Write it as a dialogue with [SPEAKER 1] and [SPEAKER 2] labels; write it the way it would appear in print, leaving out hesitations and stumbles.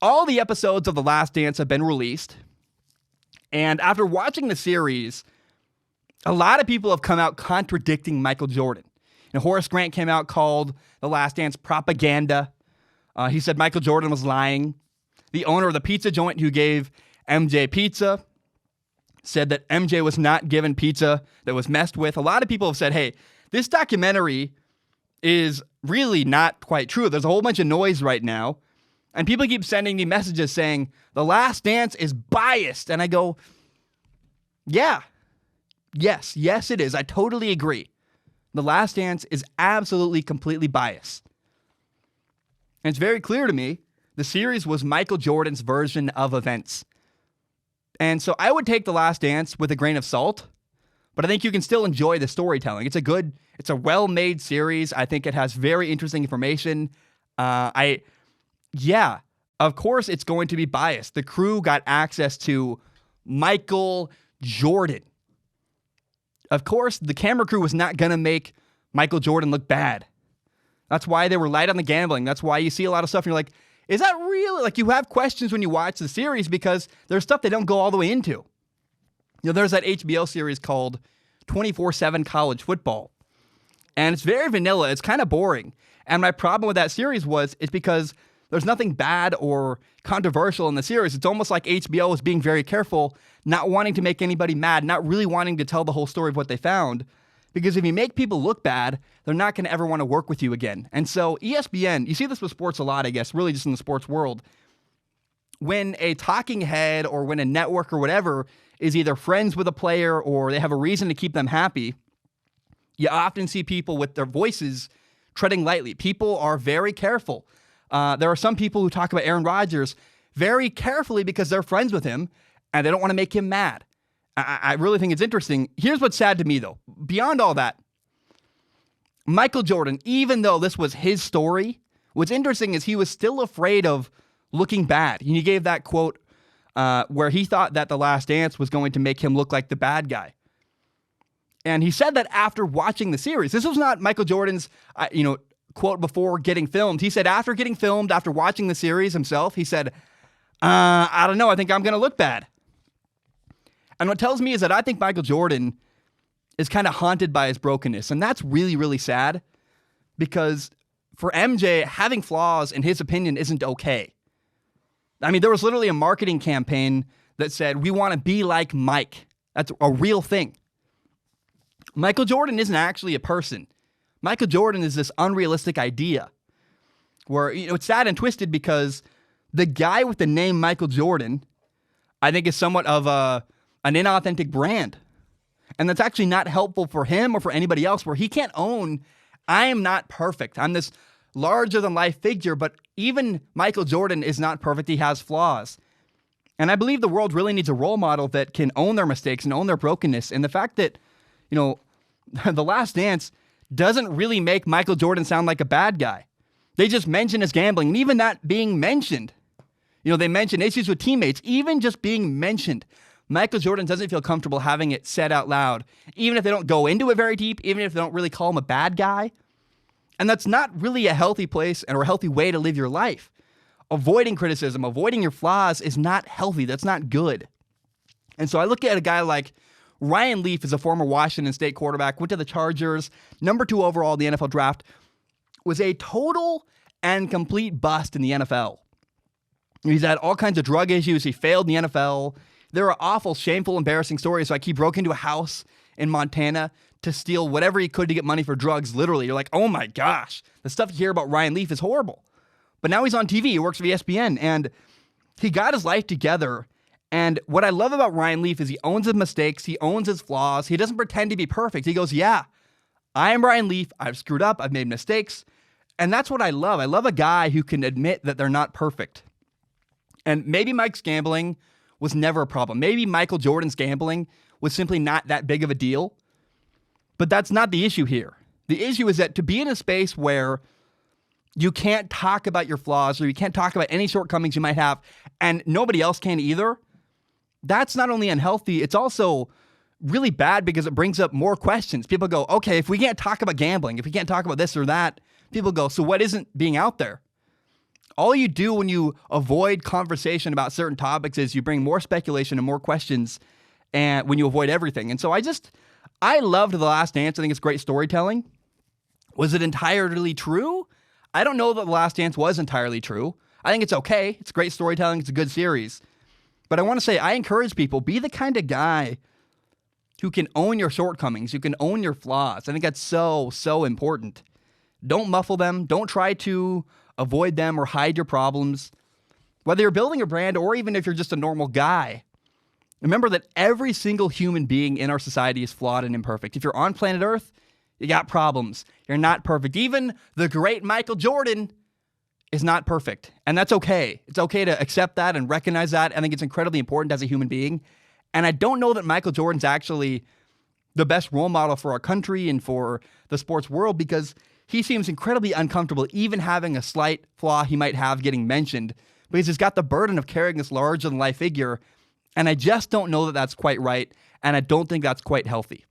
[SPEAKER 1] all the episodes of The Last Dance have been released. And after watching the series, a lot of people have come out contradicting Michael Jordan. And Horace Grant came out, called The Last Dance propaganda. He said Michael Jordan was lying. The owner of the pizza joint who gave MJ pizza said that MJ was not given pizza that was messed with. A lot of people have said, hey, this documentary is really not quite true. There's a whole bunch of noise right now. And people keep sending me messages saying, The Last Dance is biased. And I go, yeah, yes, it is. I totally agree. The Last Dance is absolutely, completely biased. And it's very clear to me, the series was Michael Jordan's version of events. And so I would take The Last Dance with a grain of salt, but I think you can still enjoy the storytelling. It's a well-made series. I think it has very interesting information. Yeah, of course it's going to be biased. The crew got access to Michael Jordan. Of course, the camera crew was not going to make Michael Jordan look bad. That's why they were light on the gambling. That's why you see a lot of stuff and you're like, is that real? Like, you have questions when you watch the series because there's stuff they don't go all the way into. There's that HBO series called 24/7 College Football. And it's very vanilla. It's kind of boring. And my problem with that series it's because there's nothing bad or controversial in the series. It's almost like HBO is being very careful, not wanting to make anybody mad, not really wanting to tell the whole story of what they found. Because if you make people look bad, they're not going to ever want to work with you again. And so ESPN, you see this with sports a lot, I guess, really just in the sports world. When a talking head or when a network or whatever is either friends with a player or they have a reason to keep them happy, you often see people with their voices treading lightly. People are very careful. There are some people who talk about Aaron Rodgers very carefully because they're friends with him and they don't want to make him mad. I really think it's interesting. Here's what's sad to me, though. Beyond all that, Michael Jordan, even though this was his story, what's interesting is he was still afraid of looking bad. And he gave that quote where he thought that The Last Dance was going to make him look like the bad guy. And he said that after watching the series. This was not Michael Jordan's, quote before getting filmed. He said after getting filmed, after watching the series himself, he said, I don't know, I think I'm going to look bad. And what tells me is that I think Michael Jordan is kind of haunted by his brokenness. And that's really, really sad because for MJ, having flaws, in his opinion, isn't okay. I mean, there was literally a marketing campaign that said, we want to be like Mike. That's a real thing. Michael Jordan isn't actually a person. Michael Jordan is this unrealistic idea where, it's sad and twisted because the guy with the name Michael Jordan, I think, is somewhat of an inauthentic brand. And that's actually not helpful for him or for anybody else, where he can't own, I am not perfect. I'm this larger than life figure, but even Michael Jordan is not perfect. He has flaws. And I believe the world really needs a role model that can own their mistakes and own their brokenness. And the fact that, The Last Dance doesn't really make Michael Jordan sound like a bad guy. They just mention his gambling. And even that being mentioned, they mention issues with teammates, even just being mentioned. Michael Jordan doesn't feel comfortable having it said out loud, even if they don't go into it very deep, even if they don't really call him a bad guy. And that's not really a healthy place or a healthy way to live your life. Avoiding criticism, avoiding your flaws is not healthy. That's not good. And so I look at a guy like Ryan Leaf, is a former Washington State quarterback, went to the Chargers, number 2 overall in the NFL draft, was a total and complete bust in the NFL. He's had all kinds of drug issues. He failed in the NFL. There are awful, shameful, embarrassing stories. Like, he broke into a house in Montana to steal whatever he could to get money for drugs. Literally, you're like, oh my gosh. The stuff you hear about Ryan Leaf is horrible. But now he's on TV. He works for ESPN, and he got his life together. And what I love about Ryan Leaf is he owns his mistakes. He owns his flaws. He doesn't pretend to be perfect. He goes, yeah, I am Ryan Leaf. I've screwed up. I've made mistakes. And that's what I love. I love a guy who can admit that they're not perfect. And maybe Mike's gambling was never a problem. Maybe Michael Jordan's gambling was simply not that big of a deal. But that's not the issue here. The issue is that to be in a space where you can't talk about your flaws or you can't talk about any shortcomings you might have, and nobody else can either, that's not only unhealthy, it's also really bad because it brings up more questions. People go, okay, if we can't talk about gambling, if we can't talk about this or that, people go, so what isn't being out there? All you do when you avoid conversation about certain topics is you bring more speculation and more questions, and when you avoid everything. And so I loved The Last Dance. I think it's great storytelling. Was it entirely true? I don't know that The Last Dance was entirely true. I think it's okay. It's great storytelling. It's a good series. But I want to say, I encourage people, be the kind of guy who can own your shortcomings, who can own your flaws. I think that's so, so important. Don't muffle them. Don't try to avoid them or hide your problems. Whether you're building a brand or even if you're just a normal guy, remember that every single human being in our society is flawed and imperfect. If you're on planet Earth, you got problems. You're not perfect. Even the great Michael Jordan is not perfect. And that's okay. It's okay to accept that and recognize that. I think it's incredibly important as a human being. And I don't know that Michael Jordan's actually the best role model for our country and for the sports world, because he seems incredibly uncomfortable even having a slight flaw he might have getting mentioned, because he's got the burden of carrying this larger-than-life figure. And I just don't know that that's quite right. And I don't think that's quite healthy.